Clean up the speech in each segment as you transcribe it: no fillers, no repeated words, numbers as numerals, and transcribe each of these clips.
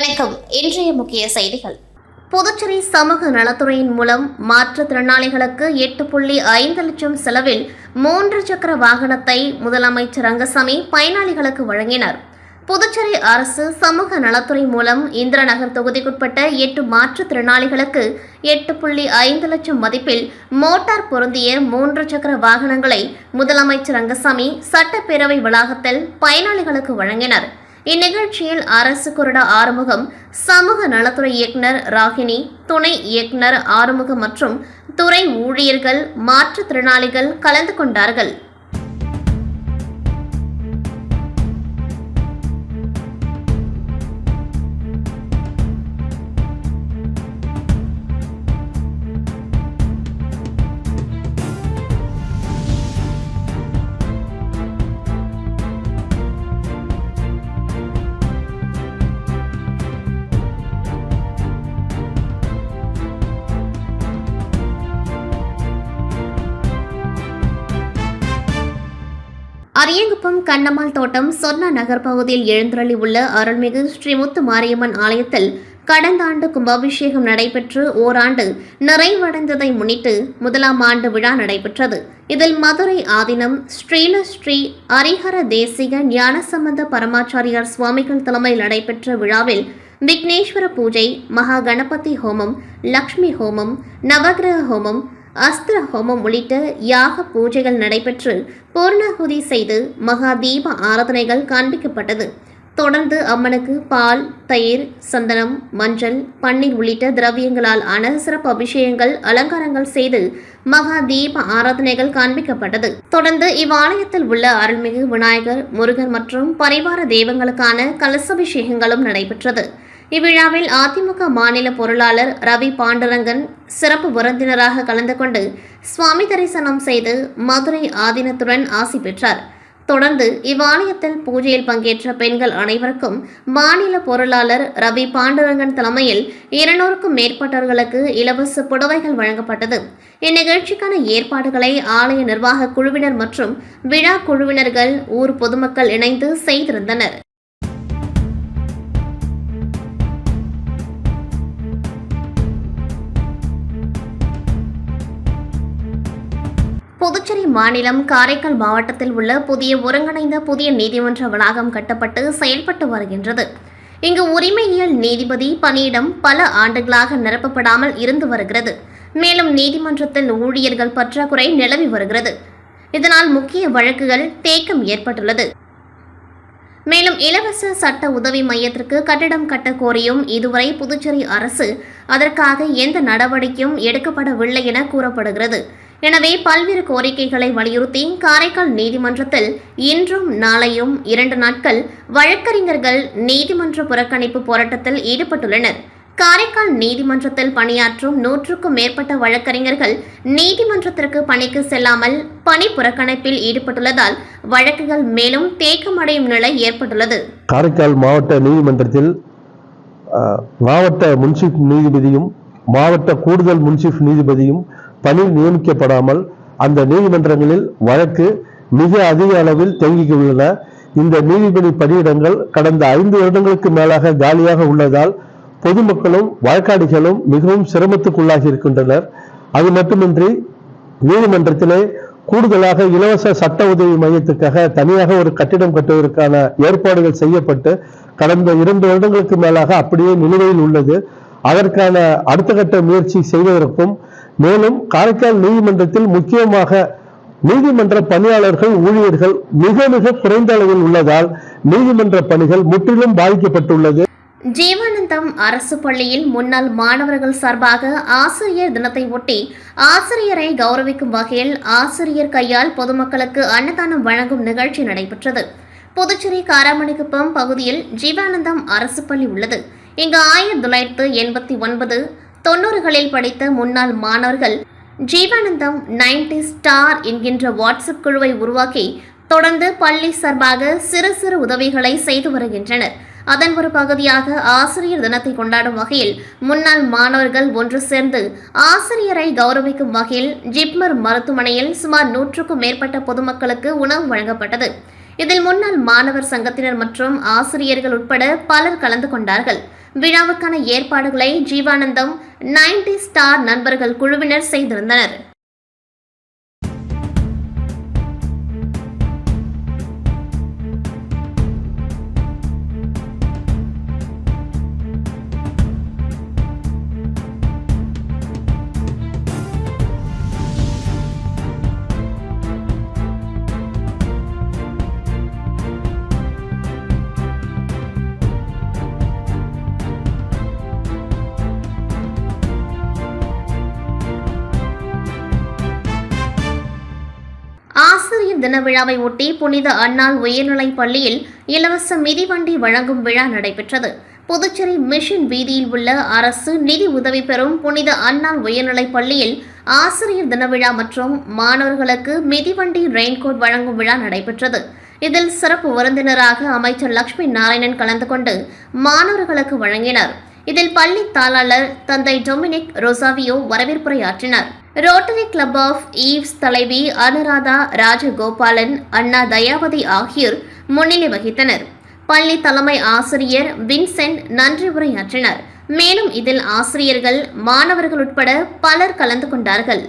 வணக்கம். இன்றைய முக்கிய செய்திகள். புதுச்சேரி சமூக நலத்துறையின் மூலம் மாற்றுத்திறனாளிகளுக்கு 8.5 லட்சம் செலவில் 3 சக்கர வாகனத்தை முதலமைச்சர் ரங்கசாமி பயனாளிகளுக்கு வழங்கினார். புதுச்சேரி அரசு சமூக நலத்துறை மூலம் இந்திரநகர் தொகுதிக்குட்பட்ட 8 மாற்றுத்திறனாளிகளுக்கு 8.5 லட்சம் மதிப்பில் மோட்டார் பொருந்திய 3 சக்கர வாகனங்களை முதலமைச்சர் ரங்கசாமி சட்டப்பேரவை வளாகத்தில் பயனாளிகளுக்கு வழங்கினார். இந்நிகழ்ச்சியில் அரசு கொறடா ஆறுமுகம், சமூக நலத்துறை இயக்குநர் ராகினி, துணை இயக்குநர் ஆறுமுகம் மற்றும் துறை ஊழியர்கள், மாற்றுத்திறனாளிகள் கலந்து கொண்டார்கள். அரியங்குப்பம் கண்ணம்மாள் தோட்டம் சொர்ணா நகர் பகுதியில் எழுந்தருளி உள்ள அருள்மிகு ஸ்ரீ முத்து மாரியம்மன் ஆலயத்தில் கடந்த ஆண்டு கும்பாபிஷேகம் நடைபெற்று ஓராண்டு நிறைவடைந்ததை முன்னிட்டு முதலாம் ஆண்டு விழா நடைபெற்றது. இதில் மதுரை ஆதீனம் ஸ்ரீ ஹரிஹர தேசிக ஞானசம்பந்த பரமாச்சாரியார் சுவாமிகள் தலைமையில் நடைபெற்ற விழாவில் விக்னேஸ்வர பூஜை, மகா கணபதி ஹோமம், லக்ஷ்மி ஹோமம், நவகிரக ஹோமம், அஸ்திர ஹோமம் உள்ளிட்ட யாக பூஜைகள் நடைபெற்று பூர்ணாகுதி செய்து மகா தீப ஆராதனைகள் காண்பிக்கப்பட்டது. தொடர்ந்து அம்மனுக்கு பால், தயிர், சந்தனம், மஞ்சள், பன்னீர் உள்ளிட்ட திரவியங்களால் ஆன சிறப்பு அபிஷேகங்கள், அலங்காரங்கள் செய்து மகா தீப ஆராதனைகள் காண்பிக்கப்பட்டது. தொடர்ந்து இவ்வாலயத்தில் உள்ள அருள்மிகு விநாயகர், முருகன் மற்றும் பரிவார தெய்வங்களுக்கான கலசபிஷேகங்களும் நடைபெற்றது. இவ்விழாவில் அதிமுக மாநில பொருளாளர் ரவி பாண்டுரங்கன் சிறப்பு விருந்தினராக கலந்து கொண்டு சுவாமி தரிசனம் செய்து மதுரை ஆதீனத்துடன் ஆசி பெற்றார். தொடர்ந்து இவ்வாலயத்தில் பூஜையில் பங்கேற்ற பெண்கள் அனைவருக்கும் மாநில பொருளாளர் ரவி பாண்டுரங்கன் தலைமையில் 200க்கும் மேற்பட்டவர்களுக்கு இலவச புடவைகள் வழங்கப்பட்டது. இந்நிகழ்ச்சிக்கான ஏற்பாடுகளை ஆலய நிர்வாக குழுவினர் மற்றும் விழா குழுவினர்கள், ஊர் பொதுமக்கள் இணைந்து செய்திருந்தனர். புதுச்சேரி மாநிலம் காரைக்கால் மாவட்டத்தில் உள்ள புதிய ஒருங்கிணைந்த புதிய நீதிமன்ற வளாகம் கட்டப்பட்டு செயல்பட்டு வருகின்றது. இங்கு உரிமையியல் நீதிபதி பணியிடம் பல ஆண்டுகளாக நிரப்பப்படாமல் இருந்து வருகிறது. மேலும் நீதிமன்றத்தில் ஊழியர்கள் பற்றாக்குறை நிலவி வருகிறது. இதனால் முக்கிய வழக்குகள் தேக்கம் ஏற்பட்டுள்ளது. மேலும் இலவச சட்ட உதவி மையத்திற்கு கட்டிடம் கட்ட கோரியும் இதுவரை புதுச்சேரி அரசு அதற்காக எந்த நடவடிக்கையும் எடுக்கப்படவில்லை என கூறப்படுகிறது. எனவே பல்வேறு கோரிக்கைகளை வலியுறுத்தி காரைக்கால் நீதிமன்றத்தில் இன்றும் நாளையும் 2 நாட்கள் வழக்கறிஞர்கள் நீதிமன்ற புறக்கணிப்பு போராட்டத்தில் ஈடுபட்டுள்ளனர். காரைக்கால் நீதிமன்றத்தில் பணியாற்றும் 100க்கும் மேற்பட்ட வழக்கறிஞர்கள் நீதிமன்றத்திற்கு பணிக்கு செல்லாமல் பணி புறக்கணிப்பில் ஈடுபட்டுள்ளதால் வழக்குகள் மேலும் தேக்கமடையும் நிலை ஏற்பட்டுள்ளது. காரைக்கால் மாவட்ட நீதிமன்றத்தில் மாவட்ட முன்சிப் நீதிபதியும் மாவட்ட கூடுதல் முன்சிப் நீதிபதியும் பணி நியமிக்கப்படாமல் அந்த நீதிமன்றங்களில் வழக்கு மிக அதிக அளவில் தேங்கியுள்ளன. இந்த நீதிபதி பணியிடங்கள் கடந்த 5 வருடங்களுக்கு மேலாக காலியாக உள்ளதால் பொதுமக்களும் வழக்காடிகளும் மிகவும் சிரமத்துக்குள்ளாகி இருக்கின்றனர். அது மட்டுமின்றி நீதிமன்றத்திலே கூடுதலாக இலவச சட்ட உதவி மையத்துக்காக தனியாக ஒரு கட்டிடம் கட்டுவதற்கான ஏற்பாடுகள் செய்யப்பட்டு கடந்த 2 வருடங்களுக்கு மேலாக அப்படியே நிலுவையில் உள்ளது. அதற்கான அடுத்த கட்ட முயற்சி செய்வதற்கும், மேலும் காரைக்கால் நீதிமன்றத்தில் முக்கியமாக நீதிமன்ற பணியாளர்கள், ஊழியர்கள் மிக மிக குறைந்த அளவில் உள்ளதால் நீதிமன்ற பணிகள் முற்றிலும் பாதிக்கப்பட்டுள்ளது. ஜீவானந்தம் அரசு பள்ளியில் முன்னாள் மாணவர்கள் சார்பாக ஆசிரியர் தினத்தை ஒட்டி ஆசிரியரை கௌரவிக்கும் வகையில் ஆசிரியர் கையால் பொதுமக்களுக்கு அன்னதானம் வழங்கும் நிகழ்ச்சி நடைபெற்றது. புதுச்சேரி காராமணிக்குப்பம் பகுதியில் ஜீவானந்தம் அரசு பள்ளி உள்ளது. இங்கு 1989, 90களில் படித்த முன்னாள் மாணவர்கள் ஜீவானந்தம் 90 ஸ்டார் என்கின்ற வாட்ஸ்அப் குழுவை உருவாக்கி தொடர்ந்து பள்ளி சார்பாக சிறு சிறு உதவிகளை செய்து வருகின்றனர். அதன் ஒரு பகுதியாக ஆசிரியர் தினத்தை கொண்டாடும் வகையில் முன்னாள் மாணவர்கள் ஒன்று சேர்ந்து ஆசிரியரை கௌரவிக்கும் வகையில் ஜிப்மர் மருத்துவமனையில் சுமார் 100க்கும் மேற்பட்ட பொதுமக்களுக்கு உணவு வழங்கப்பட்டது. இதில் முன்னாள் மாணவர் சங்கத்தினர் மற்றும் ஆசிரியர்கள் உட்பட பலர் கலந்து கொண்டார்கள். விழாவுக்கான ஏற்பாடுகளை ஜீவானந்தம் 90 ஸ்டார் நண்பர்கள் குழுவினர் செய்திருந்தனர். ஆசிரியர் தின விழாவை ஒட்டி புனித அன்னாள் உயர்நிலைப் பள்ளியில் இலவச மிதிவண்டி வழங்கும் விழா நடைபெற்றது. புதுச்சேரி மிஷன் வீதியில் உள்ள அரசு நிதி உதவி பெறும் புனித அன்னாள் உயர்நிலைப் பள்ளியில் ஆசிரியர் தின விழா மற்றும் மாணவர்களுக்கு மிதிவண்டி ரெயின்கோட் வழங்கும் விழா நடைபெற்றது. இதில் சிறப்பு விருந்தினராக அமைச்சர் லட்சுமி நாராயணன் கலந்து கொண்டு மாணவர்களுக்கு வழங்கினார். இதில் பள்ளி தாளாளர் தந்தை டொமினிக் ரொசாவியோ வரவேற்புரையாற்றினார். ரோட்டரி கிளப் ஆஃப் ஈவ்ஸ் தலைவி அனுராதா ராஜகோபாலன், அண்ணா தயாவதி ஆகியோர் முன்னிலை வகித்தனர். பள்ளி தலைமை ஆசிரியர் வின்சென்ட் நன்றி உரையாற்றினார். மேலும் இதில் ஆசிரியர்கள், மாணவர்கள் உட்பட பலர் கலந்து கொண்டார்கள்.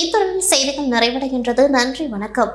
இத்துடன் செய்திகள் நிறைவடைகின்றது. நன்றி, வணக்கம்.